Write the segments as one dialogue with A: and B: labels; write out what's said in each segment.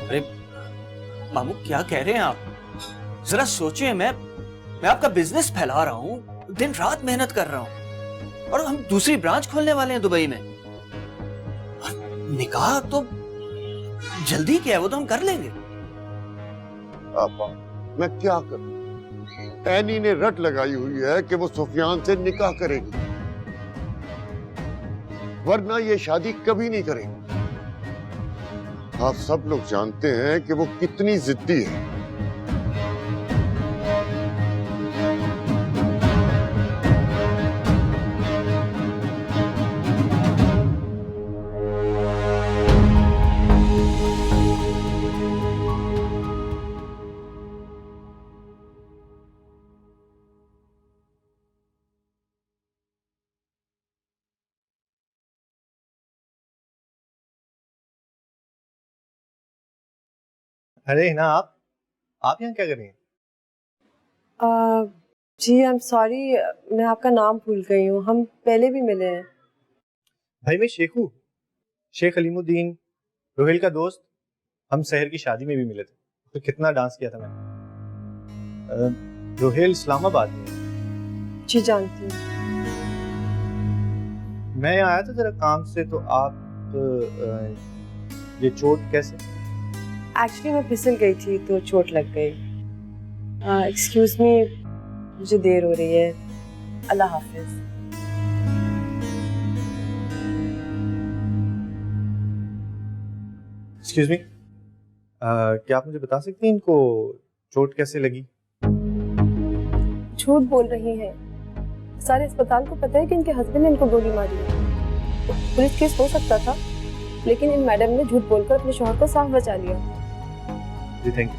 A: अरे मामू, क्या कह रहे हैं आप? जरा सोचिए, मैं आपका बिजनेस फैला रहा हूँ, दिन रात मेहनत कर रहा हूँ, और हम दूसरी ब्रांच खोलने वाले हैं दुबई में। निकाह तो जल्दी क्या है, वो तो हम कर लेंगे।
B: पापा, मैं क्या करूं? एनी ने रट लगाई हुई है कि वो सुफियान से निकाह करेगी, वरना ये शादी कभी नहीं करेगी। आप सब लोग जानते हैं कि वो कितनी जिद्दी है।
C: अरे हिना, आप यहाँ क्या कर रही हैं?
D: जी आई एम सॉरी, मैं आपका नाम भूल गई हूँ। हम पहले भी मिले हैं।
C: भाई मैं शेख अलीमुद्दीन, रोहेल का दोस्त। हम शहर की शादी में भी मिले थे, तो कितना डांस किया था मैंने। रोहेल इस्लामाबाद में है।
D: जी जानती हूँ।
C: मैं यहाँ आया था जरा काम से, तो आप ये चोट कैसे?
D: एक्चुअली मैं फिसल गई थी तो चोट लग गई। एक्सक्यूज मी, मुझे देर हो रही है। अल्लाह हाफिज।
C: एक्सक्यूज मी, क्या आप मुझे बता सकते हैं इनको चोट कैसे लगी?
D: झूठ बोल रही हैं। सारे अस्पताल को पता है कि इनके हस्बैंड ने इनको गोली मारी है। तो पुलिस केस हो सकता था, लेकिन इन मैडम ने झूठ बोलकर अपने शौहर को साफ बचा लिया।
C: जी थैंक यू।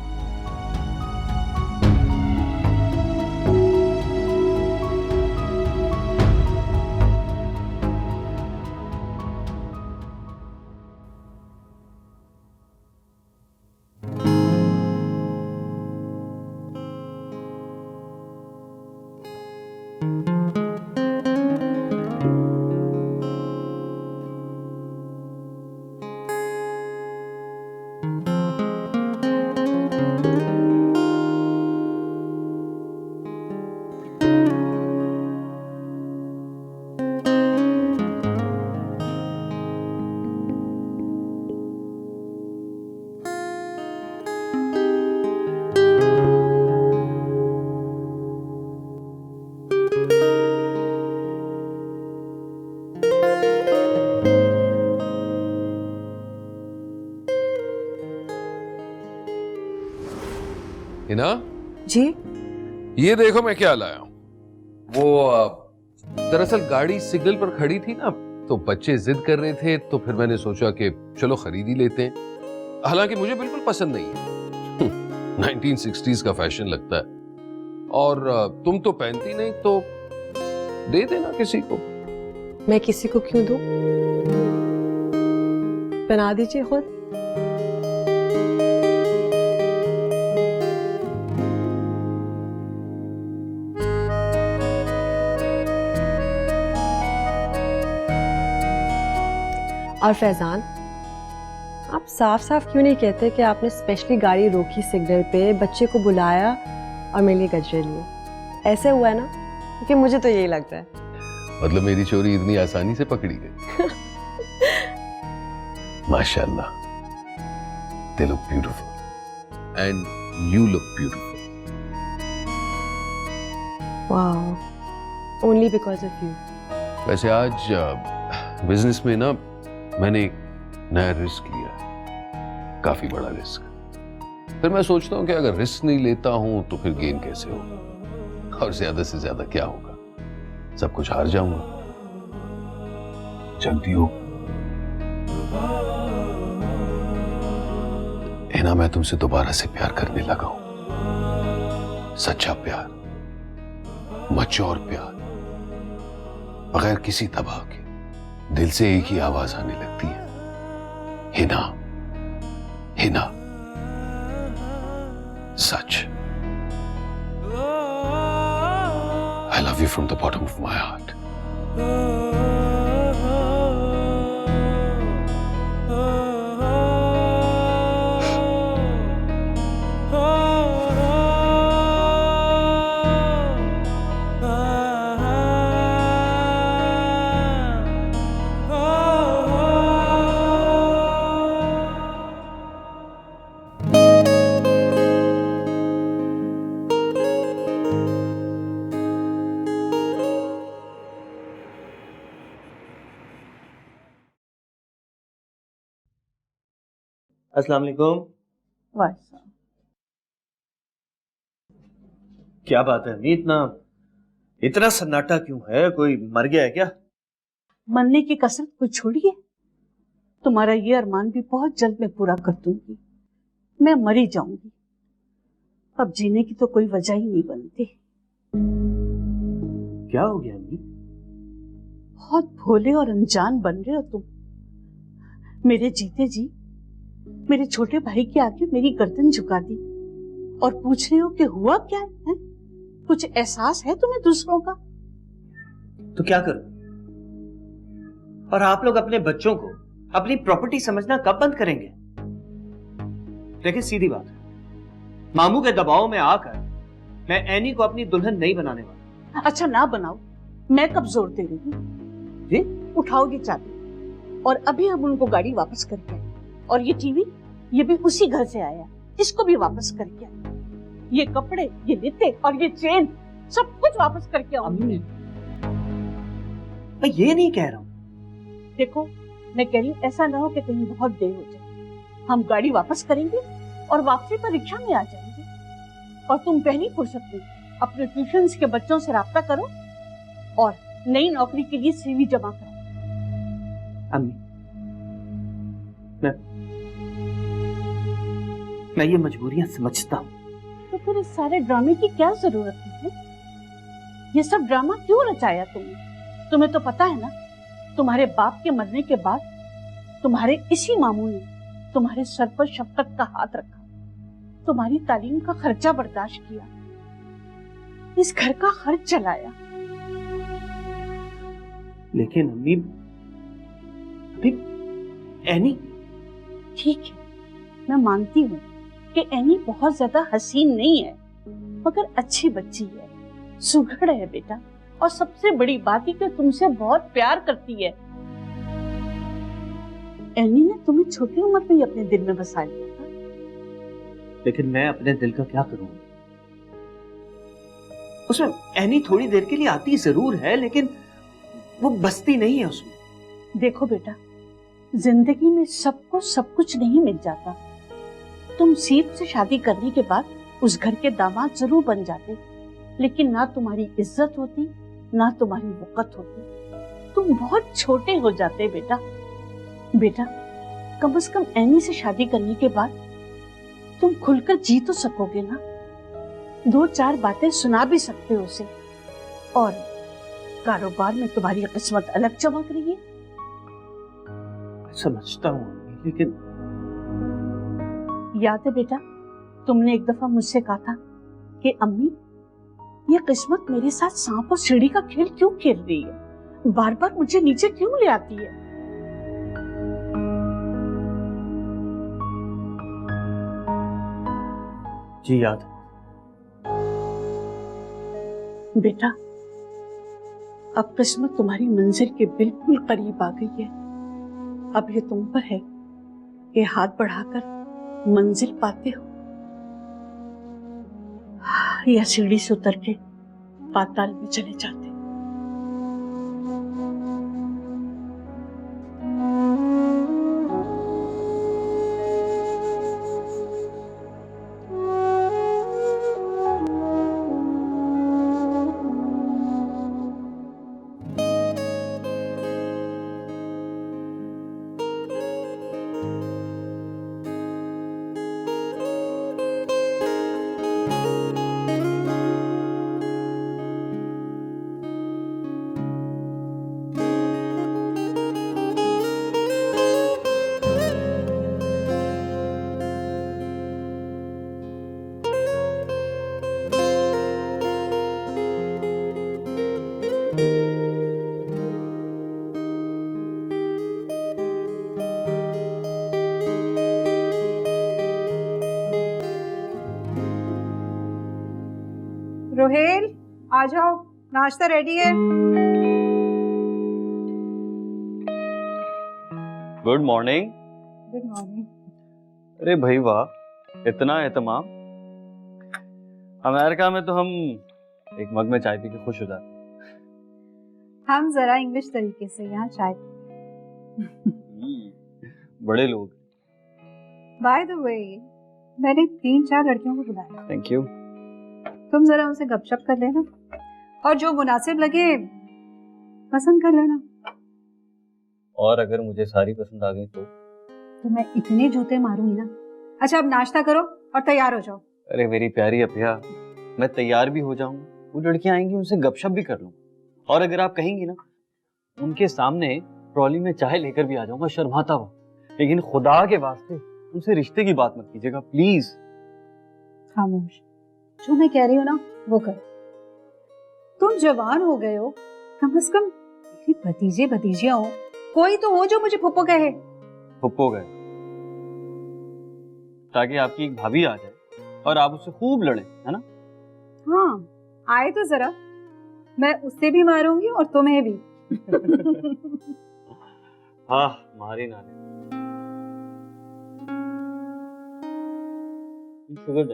E: हिना,
D: जी
E: ये देखो मैं क्या लाया हूं। वो दरअसल गाड़ी सिग्नल पर खड़ी थी ना, तो बच्चे जिद कर रहे थे, तो फिर मैंने सोचा कि चलो खरीद ही लेते हैं। हालांकि मुझे बिल्कुल पसंद नहीं है। 1960s का फैशन लगता है, और तुम तो पहनती नहीं, तो दे देना किसी को।
D: मैं किसी को क्यों दूं? बना दीजिए खुद। और फैजान, आप साफ साफ क्यों नहीं कहते कि आपने स्पेशली गाड़ी रोकी सिग्नल पे, बच्चे को बुलाया और मेरे लिए गजरे लिए? ऐसे हुआ है ना? क्योंकि मुझे तो यही लगता है।
E: मतलब मेरी चोरी इतनी आसानी से पकड़ी गई? माशाल्लाह, they look beautiful and you look beautiful.
D: Wow, only because of you.
E: वैसे आज बिजनेस में ना मैंने एक नया रिस्क लिया है, काफी बड़ा रिस्क। फिर मैं सोचता हूँ कि अगर रिस्क नहीं लेता हूं तो फिर गेन कैसे होगा, और ज्यादा से ज्यादा क्या होगा, सब कुछ हार जाऊंगा। जानती हो हिना, मैं तुमसे दोबारा से प्यार करने लगा हूं। सच्चा प्यार, मैच्योर प्यार, बगैर किसी दबाव के दिल से एक ही आवाज आने लगती है, हिना हिना। सच। I love you from the bottom of my heart.
A: अस्सलाम वालेकुम।
F: वाह,
A: क्या बात है अम्मी, इतना इतना सन्नाटा क्यों है? कोई मर गया है क्या?
F: मरने की कसरत को छोड़िए, तुम्हारा ये अरमान भी बहुत जल्द मैं पूरा कर दूंगी। मैं मरी जाऊंगी, अब जीने की तो कोई वजह ही नहीं बनती।
A: क्या हो गया अम्मी?
F: बहुत भोले और अनजान बन रहे हो तुम। मेरे जीते जी मेरे छोटे भाई के आगे मेरी गर्दन झुका दी और पूछ रहे हो कि हुआ क्या है? कुछ एहसास है तुम्हें दूसरों का?
A: तो क्या करूं? और आप लोग अपने बच्चों को अपनी प्रॉपर्टी समझना कब बंद करेंगे? देखिए सीधी बात है, मामू के दबाव में आकर मैं एनी को अपनी दुल्हन नहीं बनाने वाला।
F: अच्छा ना बनाओ, मैं कब जोर दे रही हूँ?
A: जी?
F: उठाओगी चाबी और अभी हम उनको गाड़ी वापस करके आए। और ये टीवी, ये भी उसी घर से आया, इसको भी वापस करके आए। ये कपड़े, ये लेते और ये चेन, सब कुछ वापस करके आऊंगी।
A: मैं ये नहीं कह रहा हूं।
F: देखो, मैं कह रही हूँ ऐसा ना हो कि कहीं बहुत देर हो जाए। हम गाड़ी वापस करेंगे और वापसी पर रिक्शा में आ जाएंगे। और तुम पहली फुर्सत में अपने ट्यूशन के बच्चों से राब्ता करो और नई नौकरी के लिए सीवी जमा करो।
A: अम्मी, मैं ये मजबूरियां समझता हूं।
F: तो फिर इस सारे ड्रामे की क्या जरूरत है? ये सब ड्रामा क्यों रचाया तुमने? तुम्हें तो पता है ना, तुम्हारे बाप के मरने के बाद तुम्हारे इसी मामू ने तुम्हारे सर पर शफकत का हाथ रखा, तुम्हारी तालीम का खर्चा बर्दाश्त किया, इस घर का खर्च चलाया।
A: लेकिन अम्मी, अभी एनी।
F: ठीक है, मैं मानती हूँ कि एनी बहुत ज्यादा हसीन नहीं है, मगर अच्छी बच्ची है, सुघड़ है बेटा, और सबसे बड़ी बात है कि तुमसे बहुत प्यार करती है। एनी ने तुम्हें छोटी उम्र में ही अपने दिल में बसा लिया था।
A: लेकिन मैं अपने दिल का क्या करूं? उसमें एनी थोड़ी देर के लिए आती जरूर है, लेकिन वो बसती नहीं है उसमें।
F: देखो बेटा, जिंदगी में सबको सब कुछ नहीं मिल जाता। तुम सीप से शादी करने के बाद उस घर के दामाद जरूर बन जाते, लेकिन ना तुम्हारी इज्जत होती, ना तुम्हारी वक़्त होती। तुम बहुत छोटे हो जाते बेटा। बेटा, कम से कम एनी से शादी करने के बाद तुम खुलकर जी तो सकोगे ना, दो चार बातें सुना भी सकते हो उसे। और कारोबार में तुम्हारी किस्मत अलग चमक रही है।
A: समझता हूँ, लेकिन
F: याद है बेटा, तुमने एक दफा मुझसे कहा था कि अम्मी, ये किस्मत मेरे साथ सांप और सीढ़ी का खेल क्यों खेल रही है, बार बार मुझे नीचे क्यों ले आती है?
A: जी याद।
F: बेटा, अब किस्मत तुम्हारी मंजिल के बिल्कुल करीब आ गई है। अब ये तुम पर है कि हाथ बढ़ाकर मंजिल पाते हो या सीढ़ी से उतर के पाताल में चले जाते।
G: रोहेल, आ जाओ, नाश्ता रेडी है।
H: Good morning.
G: Good morning.
H: अरे भाई वाह, इतना एहतमाम। अमेरिका में तो हम एक मग में चाय पी के खुश हो जाते।
G: हम जरा इंग्लिश तरीके से यहाँ चाय
H: बड़े लोग।
G: बाय द वे, मैंने 3-4 लड़कियों को बुलाया,
H: थैंक यू।
G: तुम जरा उनसे गपशप कर लेना और जो मुनासिब लगे पसंद कर लेना।
H: और अगर मुझे सारी पसंद आ गई
G: तो मैं इतने जूते मारूंगी ना। अच्छा, अब नाश्ता करो और तैयार हो जाओ।
H: अरे मेरी प्यारी अपिया, मैं तैयार भी हो जाऊंगा, वो लड़कियां आएंगी उनसे गपशप भी कर लूंगा, और अगर आप कहेंगी ना उनके सामने ट्रॉली में चाय लेकर भी आ जाऊंगा शर्माता हुआ। लेकिन खुदा के वास्ते उनसे रिश्ते की बात मत कीजिएगा प्लीज।
G: खामोश, जो मैं कह रही हूँ ना वो करो। तुम जवान हो गए हो, कम से कम मेरी भतीजे भतीजियां हो, कोई तो हो जो मुझे फुप्पो कहे।
H: फुप्पो गए ताकि आपकी एक भाभी आ जाए और आप उससे खूब लड़े, है ना?
G: हाँ, आए तो जरा, मैं उससे भी मारूंगी और तुम्हें भी।
H: हाँ, मारी ना ले। शुगर है।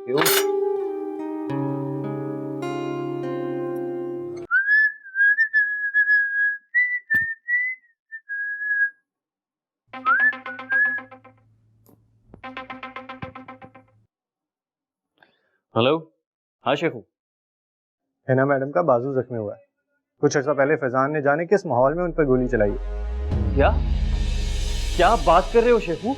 H: क्यों? हेलो, हाँ शेखू।
C: हिना मैडम का बाजू जख्मी हुआ है। कुछ अर्सा पहले फैजान ने जाने किस माहौल में उन पर गोली चलाई है।
H: क्या क्या आप बात कर रहे हो शेखू?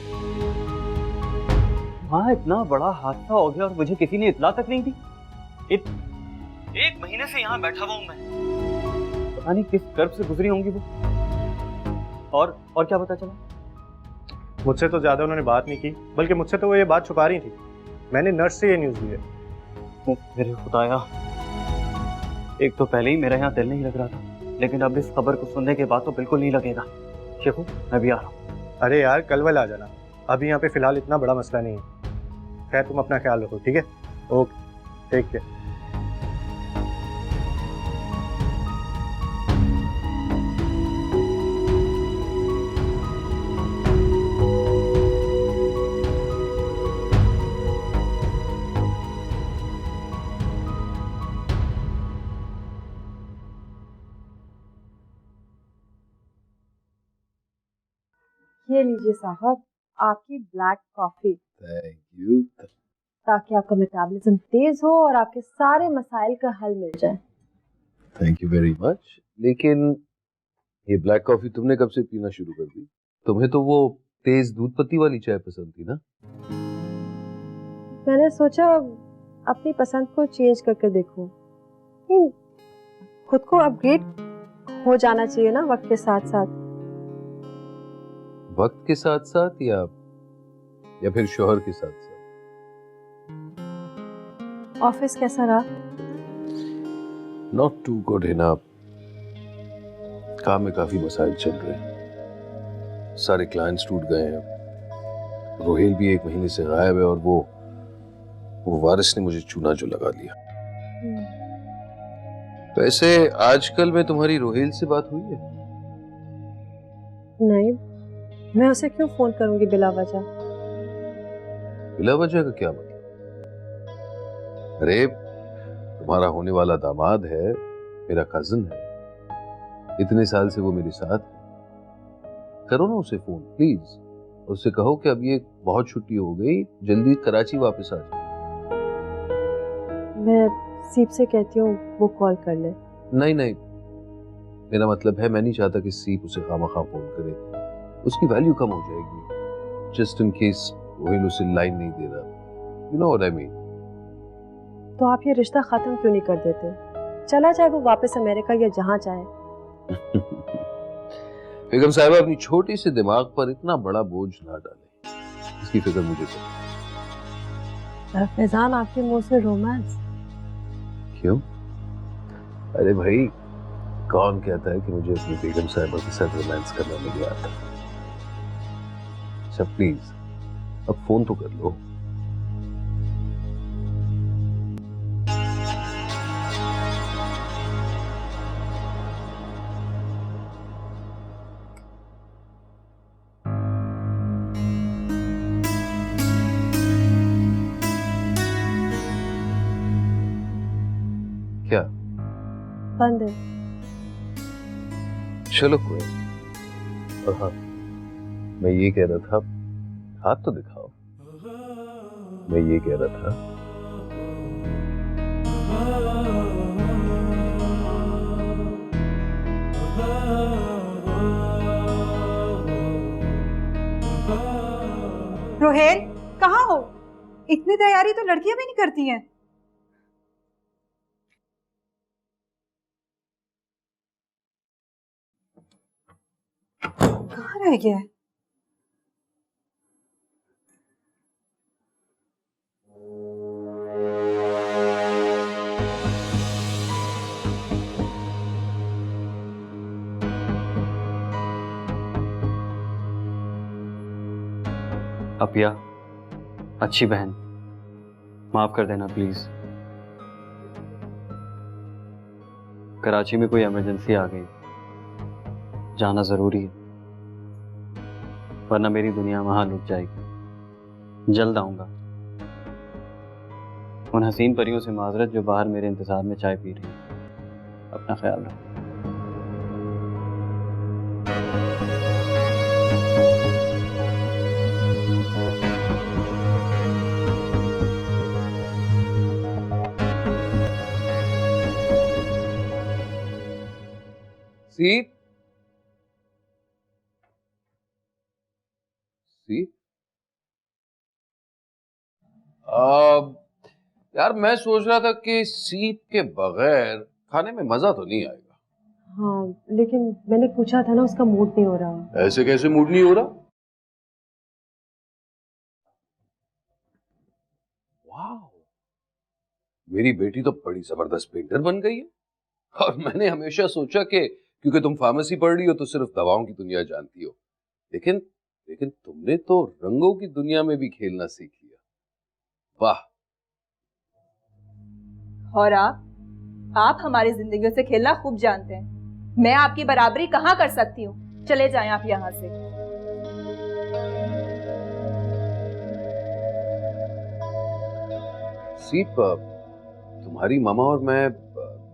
H: हाँ, इतना बड़ा हादसा हो गया और मुझे किसी ने इत्तला तक नहीं दी। एक महीने से यहाँ बैठा हुआ हूँ मैं, पता नहीं किस कर्ब से गुजरी होंगी वो। और क्या पता चला?
C: मुझसे तो ज्यादा उन्होंने बात नहीं की, बल्कि मुझसे तो वो ये बात छुपा रही थी। मैंने नर्स से ये न्यूज़ ली है।
H: ओ मेरे खुदाया, एक तो पहले ही मेरा यहाँ दिल नहीं लग रहा था, लेकिन अब इस खबर को सुनने के बाद तो बिल्कुल नहीं लगेगा। शेखू, मैं भी आ रहा हूँ।
C: अरे यार, कल वल आ जाना, अभी यहाँ पे फिलहाल इतना बड़ा मसला नहीं है। खैर, तुम अपना ख्याल रखो, ठीक है? Okay, take care.
D: ये लीजिए साहब, आपकी ब्लैक कॉफी,
E: थैंक यू।
D: ताकि आपका मेटाबॉलिज्म तेज हो और आपके सारे मसाइल का हल मिल जाए।
E: Thank you very much. लेकिन ये ब्लैक कॉफी तुमने कब से पीना शुरू कर दी? तुम्हें तो वो तेज दूध पत्ती वाली चाय पसंद थी ना?
D: मैंने सोचा अपनी पसंद को चेंज करके देखूं। खुद को अपग्रेड हो जाना चाहिए ना वक्त के साथ साथ।
E: वक्त के साथ साथ या फिर शोहर के साथ साथ?
D: ऑफिस कैसा रहा?
E: नॉट टू गुड है ना। काम में काफी मसाइल चल रहे हैं, सारे क्लाइंट्स टूट गए हैं। रोहेल भी 1 महीने से गायब है और वो वारिस ने मुझे चूना जो लगा लिया। वैसे आजकल में तुम्हारी रोहेल से बात हुई है?
D: नहीं, मैं उसे क्यों फोन करूंगी बिला वजह?
E: बिला वजह का क्या मतलब? अरे तुम्हारा होने वाला दामाद है, मेरा कजिन है, इतने साल से वो मेरे साथ है। करो ना उसे फोन प्लीज, उससे कहो कि अब ये बहुत छुट्टी हो गई, जल्दी कराची वापस आ जाओ।
D: मैं सीप से कहती हूँ वो कॉल कर ले।
E: नहीं, मेरा मतलब है मैं नहीं चाहता कि सीप उसे खामखा फोन करे, उसकी वैल्यू कम हो जाएगी। जस्ट इन केस रोहिल उसे लाइन नहीं दे रहा, you know what I mean.
D: तो आप ये रिश्ता खत्म क्यों नहीं कर देते? चला जाए वो वापस अमेरिका या जहाँ चाहे।
E: बेगम साहिबा, अपनी छोटी सी दिमाग पर इतना बड़ा बोझ ना डालें, इसकी फिक्र मुझे करो।
D: फैजान, आपके मुंह से रोमांस?
E: क्यों? अरे भाई, कौन कहता है कि मुझे अपनी बेगम साहिबा के साथ रोमांस करना नहीं आता? अच्छा प्लीज अब फोन तो कर लो। क्या?
D: बंद है।
E: चलो कोई नहीं। और हाँ, मैं ये कह रहा था, हाथ तो दिखाओ। मैं ये कह रहा था,
G: रोहेल, कहाँ हो? इतनी तैयारी तो लड़कियां भी नहीं करती हैं। कहाँ रह गया है?
H: अपिया, अच्छी बहन, माफ कर देना प्लीज। कराची में कोई इमरजेंसी आ गई, जाना जरूरी है, वरना मेरी दुनिया वहां लुट जाएगी। जल्द आऊंगा। उन हसीन परियों से माजरत जो बाहर मेरे इंतजार में चाय पी रही हैं। अपना ख्याल रखो।
E: सीप सीप यार, मैं सोच रहा था कि सीप के बगैर खाने में मजा तो नहीं आएगा।
D: हाँ, लेकिन मैंने पूछा था ना, उसका मूड नहीं हो रहा।
E: ऐसे कैसे मूड नहीं हो रहा? वाह, मेरी बेटी तो बड़ी जबरदस्त पेंटर बन गई है। और मैंने हमेशा सोचा कि क्योंकि तुम फार्मेसी पढ़ रही हो तो सिर्फ दवाओं की दुनिया जानती हो, लेकिन लेकिन तुमने तो रंगों की दुनिया में भी खेलना सीख लिया। वाह।
I: और आप हमारी जिंदगियों से खेलना खूब जानते हैं। मैं आपकी बराबरी कहाँ कर सकती हूँ? चले जाएं आप यहाँ से।
E: सीप, तुम्हारी मामा और मैं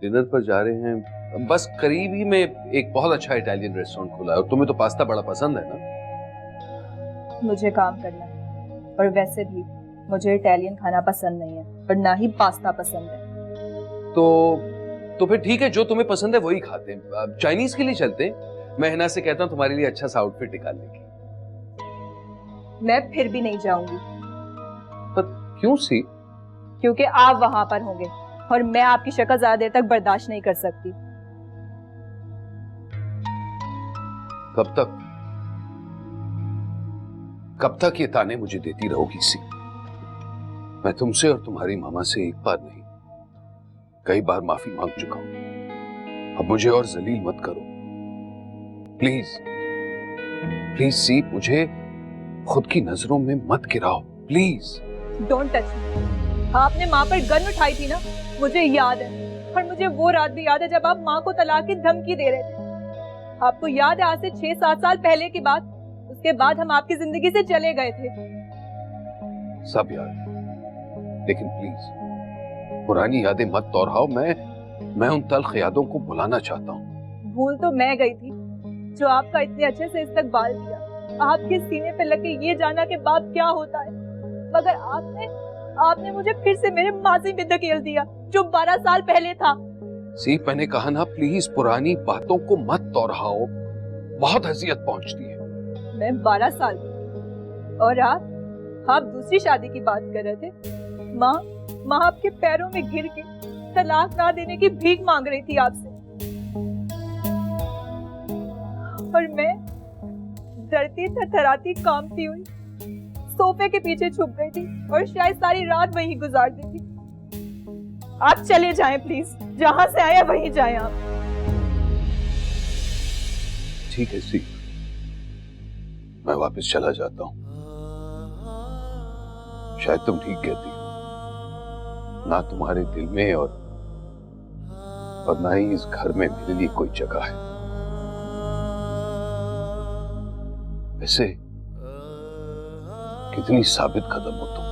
E: डिनर पर जा रहे हैं। बस करीब ही में एक बहुत अच्छा इटालियन रेस्टोरेंट खुला है और तुम्हें तो पास्ता बड़ा पसंद है ना?
I: मुझे काम करना है, और वैसे भी मुझे इटालियन खाना पसंद नहीं है और ना ही पास्ता पसंद है।
E: तो फिर ठीक है, जो तुम्हें पसंद है वही खाते हैं। चाइनीज के लिए चलते हैं। मैं हिना से कहता हूँ तुम्हारे लिए अच्छा सा आउटफिट निकालने की।
I: मैं फिर भी नहीं जाऊंगी।
E: पर क्यों सी?
I: क्योंकि आप वहां पर होंगे और मैं आपकी शक्ल ज्यादा देर तक बर्दाश्त नहीं कर सकती।
E: कब तक ये ताने मुझे देती रहोगी सी? मैं तुमसे और तुम्हारी मामा से एक बार नहीं, कई बार माफी मांग चुका हूं। अब मुझे और जलील मत करो प्लीज। प्लीज सी, मुझे खुद की नजरों में मत गिराओ प्लीज।
I: Don't touch me. आपने माँ पर गन उठाई थी ना, मुझे याद है। और मुझे वो रात भी याद है जब आप माँ को तलाक की धमकी दे रहे थे। आपको याद है आज से 6-7 साल पहले की बात? उसके बाद हम आपकी जिंदगी से चले गए थे।
E: सब याद है, लेकिन प्लीज पुरानी यादें मत दोहराओ। मैं उन तल्ख यादों को भुलाना चाहता हूँ।
I: भूल तो मैं गई थी जो आपका इतने अच्छे से इस्तकबाल किया। आपके सीने पे लगे ये जाना कि बाप क्या होता है, मगर आपने मुझे फिर से मेरे माजी में धकेल दिया जो 12 साल पहले था।
E: सी, मैंने कहा ना, प्लीज पुरानी बातों को मत दोहराओ, बहुत अजियत पहुंचती है।
I: मैं 12 साल की और आप दूसरी शादी की बात कर रहे थे। माँ आपके पैरों में गिर के तलाक ना देने की भीख मांग रही थी आपसे, और मैं डरती थरथराती कांपती हुई सोफे के पीछे छुप गई थी और शायद सारी रात वहीं गुजार दी थी। आप चले जाएं प्लीज, जहां से आए वहीं जाएं आप।
E: ठीक है सी, मैं वापस चला जाता हूं। शायद तुम ठीक कहती हो, ना तुम्हारे दिल में और ना ही इस घर में मेरे लिए कोई जगह है। वैसे कितनी साबित कदम हो तुम।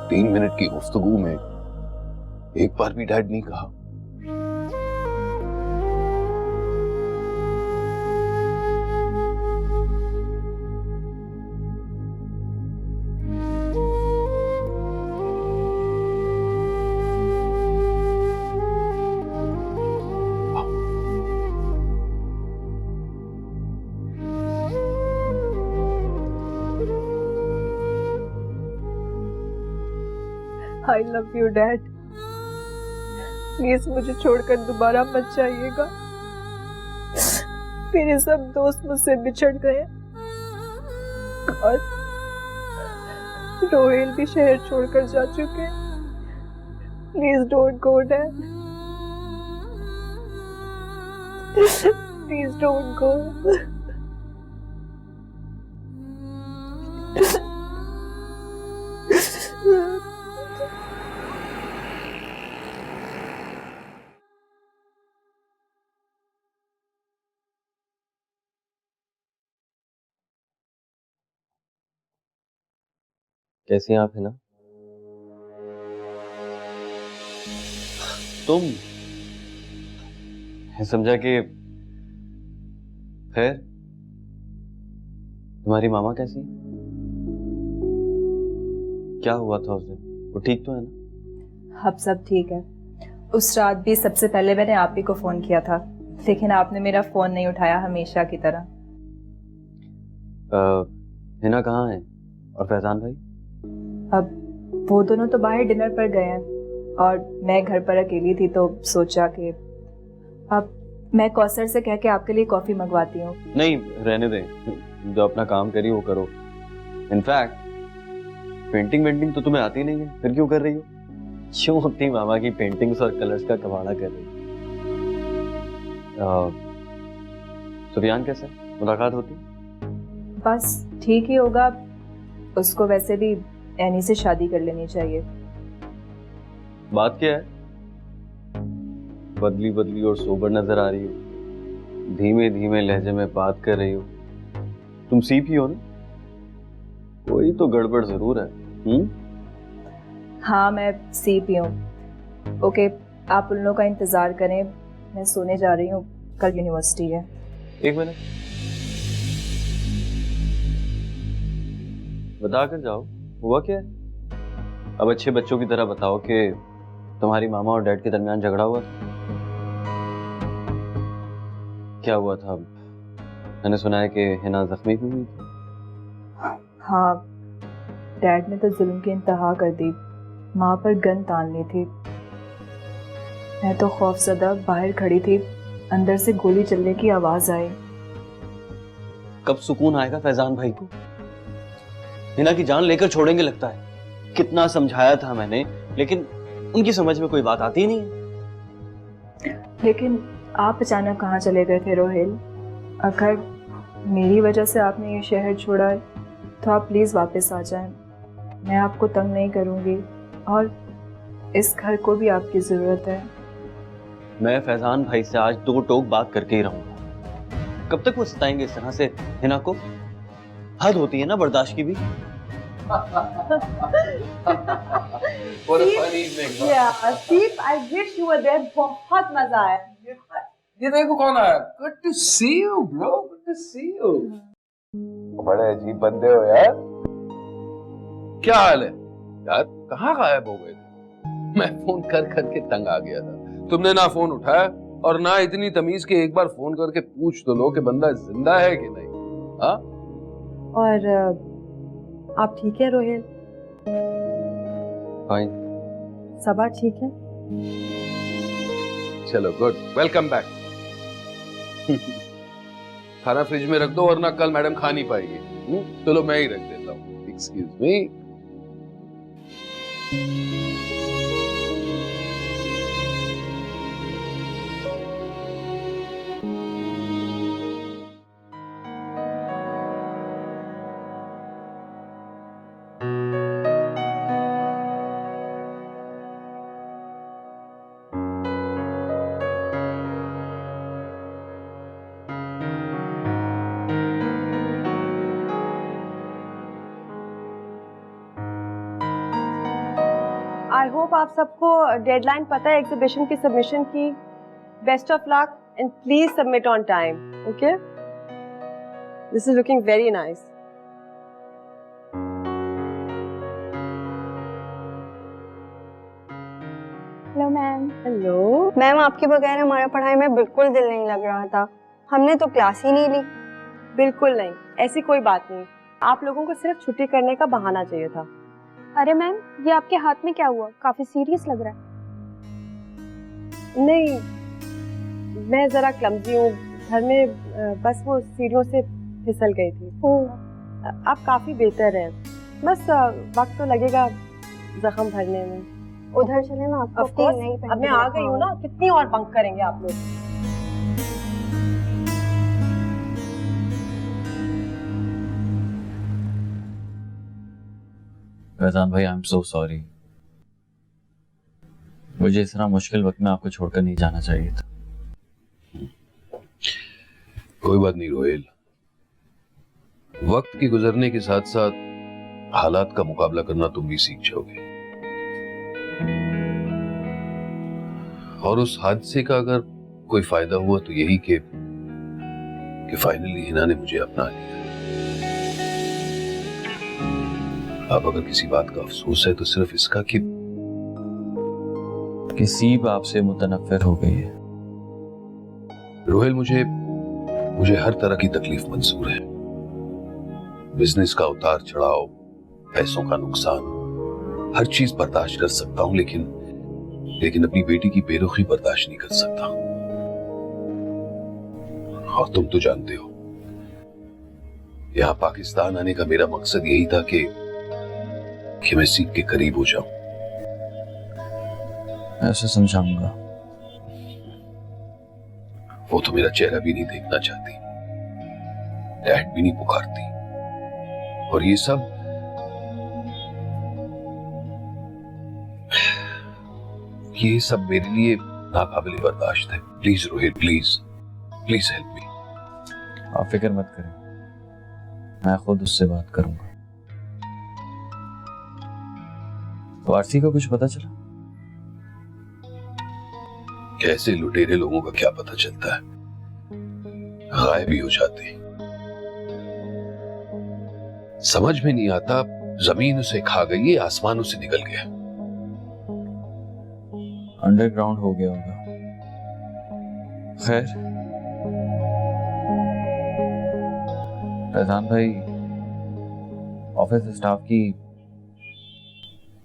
E: 3 मिनट की गुफ्तगू में एक बार भी डैड नहीं कहा।
I: I love you dad. Please मुझे छोड़कर दोबारा मत जाइएगा। मेरे सब दोस्त मुझसे बिछड़ गए और रोहेल भी शहर छोड़कर जा चुके हैं। Please don't go dad, please don't go.
H: कैसी हैं आप, है ना? तुम मैं समझा कि खैर, तुम्हारी मामा कैसी है? क्या हुआ था उस दिन? वो ठीक तो है ना?
I: अब सब ठीक है। उस रात भी सबसे पहले मैंने आप ही को फोन किया था, लेकिन आपने मेरा फोन नहीं उठाया हमेशा की तरह।
H: हिना कहाँ है और फैजान भाई?
I: अब वो दोनों तो बाहर डिनर पर गए हैं और मैं घर पर अकेली थी तो सोचा कि अब मैं कौसर से कह के आपके लिए कॉफी मंगवाती हूँ।
H: नहीं, रहने दें, जो अपना काम करी वो करो। इनफैक्ट पेंटिंग तो तुम्हें आती नहीं है, फिर क्यों कर रही हो? क्यों अपनी मामा की पेंटिंग्स और कलर्स का कबाड़ा कर रही हो? सुफियान कैसा है? मुलाकात होती?
I: बस ठीक ही होगा। उसको वैसे भी एनी से शादी कर लेनी चाहिए।
H: बात क्या है? बदली और सोबर नजर आ रही हो, धीमे धीमे लहजे में बात कर रही हो। तुम सीपी हो ना? कोई तो गड़बड़ जरूर है।
I: हाँ, मैं सीपी हूँ। ओके, आप उन लोगों का इंतजार करें, मैं सोने जा रही हूँ, कल यूनिवर्सिटी है।
H: एक मिनट, बता कर जाओ, हुआ क्या है? अब अच्छे बच्चों की तरह बताओ कि तुम्हारी मामा और डैड के दरमियान झगड़ा हुआ था। क्या हुआ था? मैंने सुना है कि हिना जख्मी भी हुई थी।
I: हाँ, डैड ने तो जुल्म की इंतहा कर दी, माँ पर गन तान ली थी। मैं तो खौफजदा बाहर खड़ी थी, अंदर से गोली चलने की आवाज आई।
H: कब सुकून आएगा फैजान भाई को? हिना की जान लेकर छोड़ेंगे लगता है। कितना समझाया था मैंने, लेकिन उनकी समझ में कोई बात आती ही नहीं है।
I: लेकिन आप अचानक कहाँ चले गए थे रोहेल? अगर मेरी वजह से आपने ये शहर छोड़ा तो आप प्लीज वापस आ जाएं। मैं आपको तंग नहीं करूंगी और इस घर को भी आपकी जरूरत है।
H: मैं फैजान भाई से आज दो टोक बात करके ही रहूंगा। कब तक वो सताएंगे इस तरह से हिना को? हद होती है ना बर्दाश्त की भी।
I: बहुत मजा आया।
E: ये देखो कौन आया। Good to see you bro, good to see you. बड़े अजीब बंदे हो यार। क्या हाल है यार? कहाँ गायब हो गए थे? मैं फोन कर करके तंग आ गया था। तुमने ना फोन उठाया और ना इतनी तमीज के एक बार फोन करके पूछ तो लो कि बंदा जिंदा है कि नहीं। हाँ?
D: और आप ठीक है रोहेल?
H: फाइन।
D: सबा ठीक है?
E: चलो गुड, वेलकम बैक। खाना फ्रिज में रख दो वरना कल मैडम खा नहीं पाएगी। चलो मैं ही रख देता हूँ। Excuse me.
D: आई होप आप सबको डेडलाइन पता है एग्जीबिशन की सबमिशन की। Best of luck and please submit on time. Okay, this is looking very nice.
J: Hello ma'am.
D: Hello
J: ma'am, आपके बगैर हमारा पढ़ाई में बिल्कुल दिल नहीं लग रहा था। हमने तो क्लास ही नहीं ली।
D: बिल्कुल नहीं, ऐसी कोई बात नहीं। आप लोगों को सिर्फ छुट्टी करने का बहाना चाहिए था।
J: अरे मैम, ये आपके हाथ में क्या हुआ? काफी सीरियस लग रहा है।
D: नहीं, मैं जरा क्लमजी हूँ, घर में बस वो सीढ़ियों से फिसल गई थी।
J: ओह,
D: आप काफी बेहतर हैं, बस वक्त तो लगेगा जख्म भरने में।
J: उधर चले, मैं आपको
D: Of course,
J: अपनी नई पहन
D: अब मैं
J: के
D: आ गई हूँ ना, कितनी और बंक करेंगे आप लोग।
H: फैजान भाई, आई एम सो सॉरी। मुझे इस तरह मुश्किल वक्त में आपको छोड़कर नहीं जाना चाहिए था।
E: कोई बात नहीं रोहेल, वक्त के गुजरने के साथ साथ हालात का मुकाबला करना तुम भी सीख जाओगे। और उस हादसे का अगर कोई फायदा हुआ तो यही कि फाइनली हिना ने मुझे अपना लिया। अब अगर किसी बात का अफसोस है तो सिर्फ इसका कि
H: सीब आपसे मुतनफ्फिर हो गई है।
E: रोहेल, मुझे हर तरह की तकलीफ मंजूर है। बिजनेस का उतार चढ़ाव, पैसों का नुकसान, हर चीज बर्दाश्त कर सकता हूं, लेकिन अपनी बेटी की बेरुखी बर्दाश्त नहीं कर सकता। और तुम तो जानते हो, यहां पाकिस्तान आने का मेरा मकसद यही था कि मैं सीख के करीब हो जाऊं।
H: मैं उसे समझाऊंगा।
E: वो तो मेरा चेहरा भी नहीं देखना चाहती, डैड भी नहीं पुकारती, और ये सब मेरे लिए नाकाबिल बर्दाश्त है। Please Rohit, please help me.
H: आप फिक्र मत करें, मैं खुद उससे बात करूंगा। तो आरसी को कुछ पता चला?
E: कैसे लुटेरे लोगों का क्या पता चलता है, गायब ही हो जाते हैं। समझ में नहीं आता, जमीन उसे खा गई है, आसमान उसे निकल गया।
H: अंडरग्राउंड हो गया होगा। खैर, फैजान भाई, ऑफिस स्टाफ की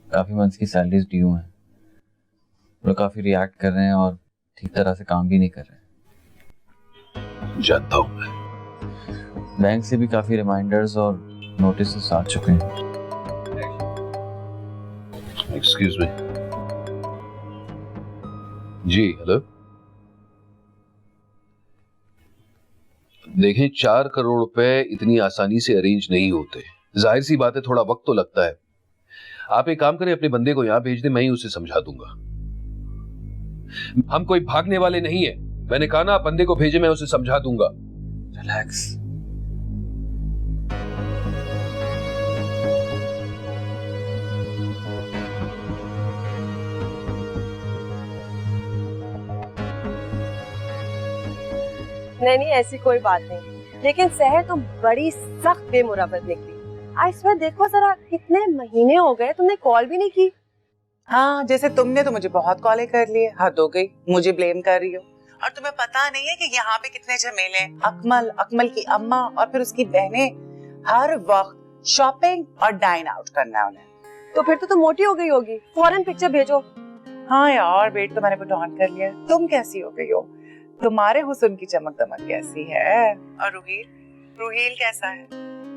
H: काफी मंथ्स की सैलरीज ड्यू हैं। लोग काफी रिएक्ट कर रहे हैं और ठीक तरह से काम भी नहीं कर रहे।
E: जानता हूं मैं।
H: बैंक से भी काफी रिमाइंडर्स और नोटिस आ चुके हैं।
E: Excuse me. जी हेलो। देखें, 4 करोड़ रुपए इतनी आसानी से अरेंज नहीं होते। जाहिर सी बात है, थोड़ा वक्त तो लगता है। आप एक काम करें, अपने बंदे को यहां भेज दें, मैं ही उसे समझा दूंगा। हम कोई भागने वाले नहीं है। मैंने कहा ना, आप बंदे को भेजे, मैं उसे समझा दूंगा।
H: रिलैक्स।
D: नहीं, ऐसी कोई बात नहीं, लेकिन सहर तो बड़ी सख्त बेमुरवत निकली। आई स्वेयर, देखो जरा, कितने महीने हो गए तुमने कॉल भी नहीं की।
K: हाँ, जैसे तुमने तो मुझे बहुत कॉलें कर लिए, हद हो गई, मुझे ब्लेम कर रही हो। और तुम्हें पता नहीं है कि यहाँ पे कितने झमेले हैं। अकमल की अम्मा और फिर उसकी बहनें हर वक्त शॉपिंग और डाइन आउट करना है उन्हें।
D: तो फिर तो तुम मोटी हो गई होगी, फौरन पिक्चर भेजो।
K: हाँ यार, वेट तो मैंने पुट ऑन कर लिया। तुम कैसी हो गई हो? तुम्हारे हुस्न की चमक दमक कैसी है? और रुहील कैसा है?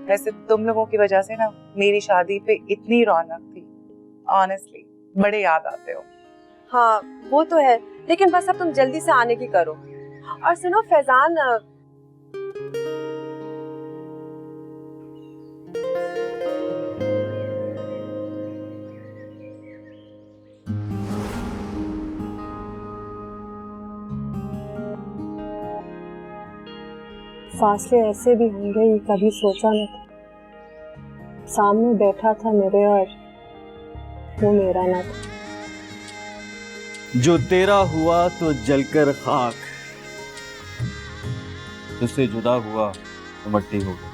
K: वैसे तुम लोगों की वजह से ना मेरी शादी पे इतनी रौनक थी। ऑनेस्टली बड़े याद आते हो।
D: हाँ वो तो है, लेकिन बस अब तुम जल्दी से आने की करो। और सुनो फैजान, फासले ऐसे भी होंगे ये कभी सोचा न था। सामने बैठा था मेरे और वो मेरा ना था।
A: जो तेरा हुआ तो जलकर खाक, तुझसे जुदा हुआ तो मट्टी हो गई।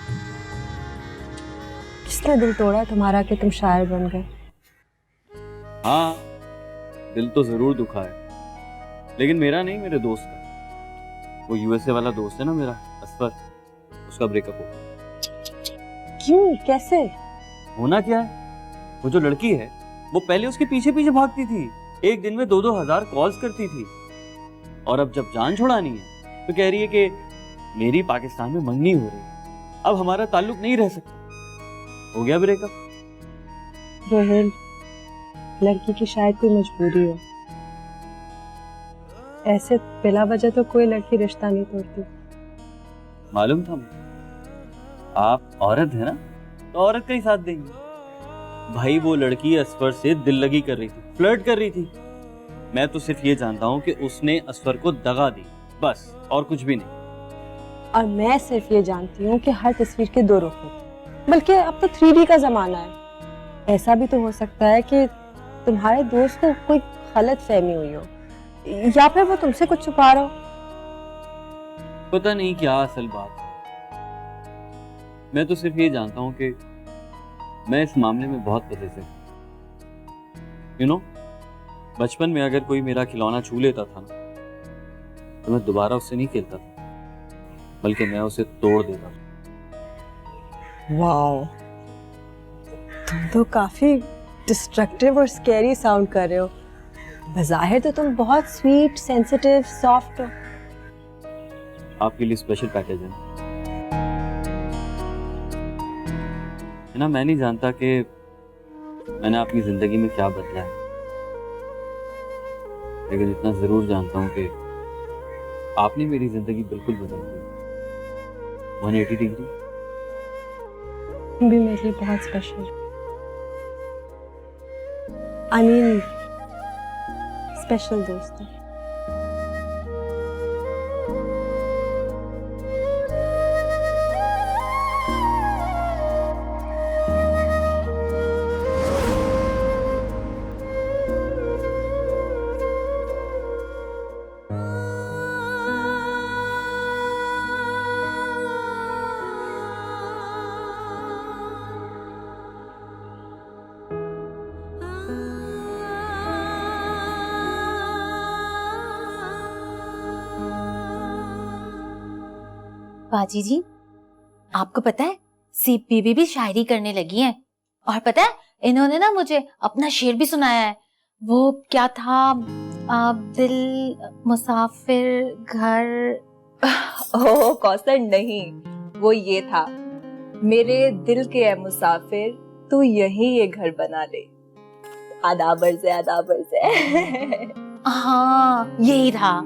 D: किसने दिल तोड़ा तुम्हारा कि तुम शायर बन गए?
H: हाँ, दिल तो जरूर दुखा है, लेकिन मेरा नहीं, मेरे दोस्त का। वो यूएसए वाला दोस्त है ना मेरा, असफर, उसका ब्रेकअप हो गया।
D: क्यों, कैसे?
H: होना क्या है, वो जो लड़की है वो पहले उसके पीछे पीछे भागती थी, एक दिन में 2-2 हजार कॉल्स करती थी, और अब जब जान छुड़ानी है तो कह रही है कि मेरी पाकिस्तान में मंगनी हो रही है, अब हमारा ताल्लुक नहीं रह सकता, हो गया ब्रेकअप।
D: रोहिल, लड़की की शायद कोई मजबूरी हो, ऐसे बिला वजह तो कोई लड़की रिश्ता नहीं तोड़ती।
H: मालूम था मुझे, आप औरत है ना, तो औरत का ही साथ देंगे। भाई वो लड़की असफर से दिल लगी कर रही थी, फ्लर्ट कर रही थी, मैं तो सिर्फ ये जानता हूँ कि उसने असफर को दगा दी, बस, और कुछ भी नहीं।
D: और मैं सिर्फ ये जानती हूँ कि हर तस्वीर के दो रुख होते हैं, बल्कि अब तो 3D का जमाना है। ऐसा भी तो हो सकता है कि तुम्हारे दोस्त को कोई गलत फहमी हुई हो, या फिर वो तुमसे कुछ छुपा रहा हो।
H: पता नहीं क्या असल बात है, मैं तो सिर्फ ये जानता हूँ कि मैं इस मामले में बहुत पॉजिटिव हूँ। यू नो, बचपन में अगर कोई मेरा खिलौना छू लेता था ना, तो मैं दोबारा उससे नहीं खेलता था, बल्कि मैं उसे तोड़ देता था।
D: वाओ, तुम तो काफी डिस्ट्रक्टिव और स्कैरी साउंड कर रहे हो। बज़ाहिर तो तुम बहुत स्वीट, सेंसिटिव, सॉफ्ट हो।
H: आपके लिए स्पेशल पैकेज है ना, मैं नहीं जानता कि मैंने अपनी जिंदगी में क्या बदला है, लेकिन इतना जरूर जानता हूँ कि आपने मेरी जिंदगी बिल्कुल बदल दी, 180 डिग्री।
D: तुम भी मेरे लिए बहुत स्पेशल, आई मीन स्पेशल दोस्त हो।
L: बाजी जी, आपको पता है सीप बीबी भी शायरी करने लगी हैं, और पता है इन्होंने ना मुझे अपना शेर भी सुनाया है। वो क्या था, दिल मुसाफिर घर।
I: ओह कौसर नहीं, वो ये था, मेरे दिल के है मुसाफिर तू यही ये घर बना ले, आदाबर से आदाबर से।
L: हाँ यही था।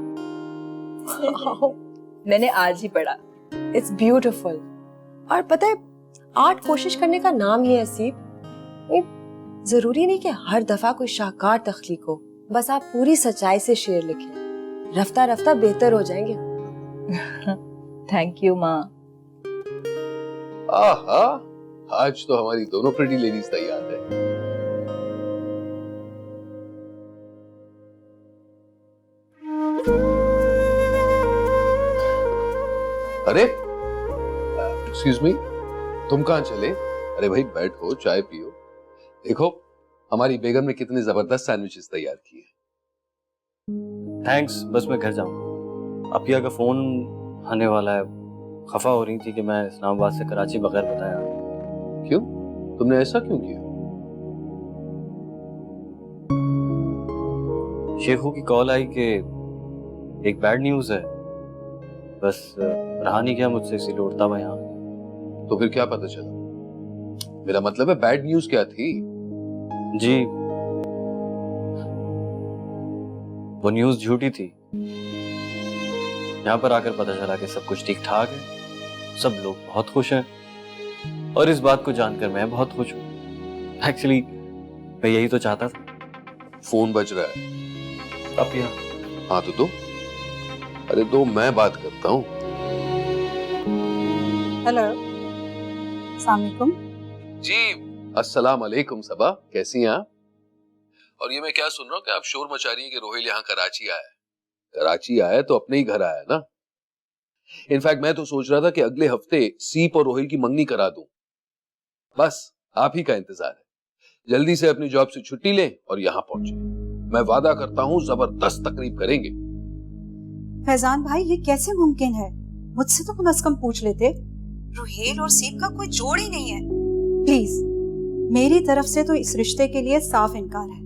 I: मैंने आज ही पढ़ा।
D: It's beautiful. और पता है, आर्ट कोशिश करने का नाम ही है सीप। जरूरी नहीं कि हर दफा कोई शाहकार तख्लीक हो, बस आप पूरी सच्चाई से शेर लिखें, रफ्ता रफ्ता बेहतर हो जाएंगे।
I: थैंक यू माँ।
E: आहा, आज तो हमारी दोनों प्रिटी लेडीज तैयार है। अरे एक्सक्यूज मी, तुम कहाँ चले? अरे भाई बैठो, चाय पियो। देखो हमारी बेगम ने कितने जबरदस्त सैंडविचेस तैयार किए।
H: थैंक्स, बस मैं घर जाऊँ। अपिया का फोन आने वाला है, खफा हो रही थी कि मैं इस्लामाबाद से कराची बगैर बताया।
E: क्यों, तुमने ऐसा क्यों किया?
H: शेखू की कॉल आई कि एक बैड न्यूज है, बस रहा नहीं गया मुझसे, इसी लौटता मैं यहाँ।
E: तो फिर क्या पता चला? मेरा मतलब है बैड न्यूज क्या थी?
H: जी, वो न्यूज झूठी थी। यहाँ पर आकर पता चला कि सब कुछ ठीक ठाक है, सब लोग बहुत खुश हैं, और इस बात को जानकर मैं बहुत खुश हूँ। एक्चुअली मैं यही तो चाहता था।
E: फोन बज रहा है।
H: अपिया।
E: हाँ तो दो। अरे दो, मैं बात करता हूँ।
G: हेलो, अस्सलाम वालेकुम।
E: जी अस्सलाम वालेकुम सबा, कैसी हैं आप? और ये मैं क्या सुन रहा हूँ कि आप शोर मचा रही हैं कि रोहिल यहाँ कराची आया है। कराची आया तो अपने ही घर आया ना। इनफैक्ट मैं तो सोच रहा था कि अगले हफ्ते सीप और रोहिल की मंगनी करा दूं। बस आप ही का इंतजार है। जल्दी से अपनी जॉब से छुट्टी लें और यहाँ पहुंचे। मैं वादा करता हूँ जबरदस्त तकरीब करेंगे।
G: फैजान भाई, ये कैसे मुमकिन है? मुझसे तो कम से कम पूछ लेते। रुहेल और सीप का कोई जोड़ ही नहीं है। प्लीज मेरी तरफ से तो इस रिश्ते के लिए साफ इनकार है।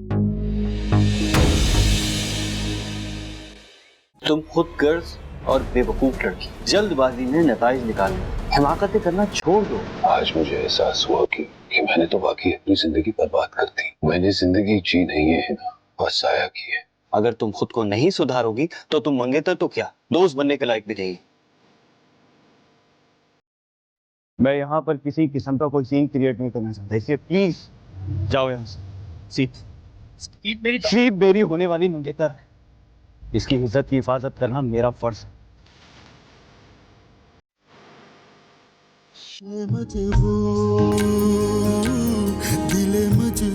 H: तुम खुद गर्ल्स और बेवकूफ लड़की, जल्दबाजी में नताइज निकालने, हिमाकतें करना छोड़ दो।
E: आज मुझे एहसास हुआ कि मैंने तो वाकई अपनी जिंदगी बर्बाद कर दी। मैंने जिंदगी जी नहीं है ना, बस आया की है।
H: अगर तुम खुद को नहीं सुधारोगी तो तुम मंगेतर तो क्या, दोस्त बनने के लायक भी नहीं। मैं यहाँ पर किसी किस्म का कोई सीन क्रिएट नहीं करना चाहता, इसलिए प्लीज जाओ यहाँ से। सीप मेरी होने वाली मंगेतर है, इसकी इज्जत की हिफाजत करना मेरा फर्ज है।
M: दिले मजबूर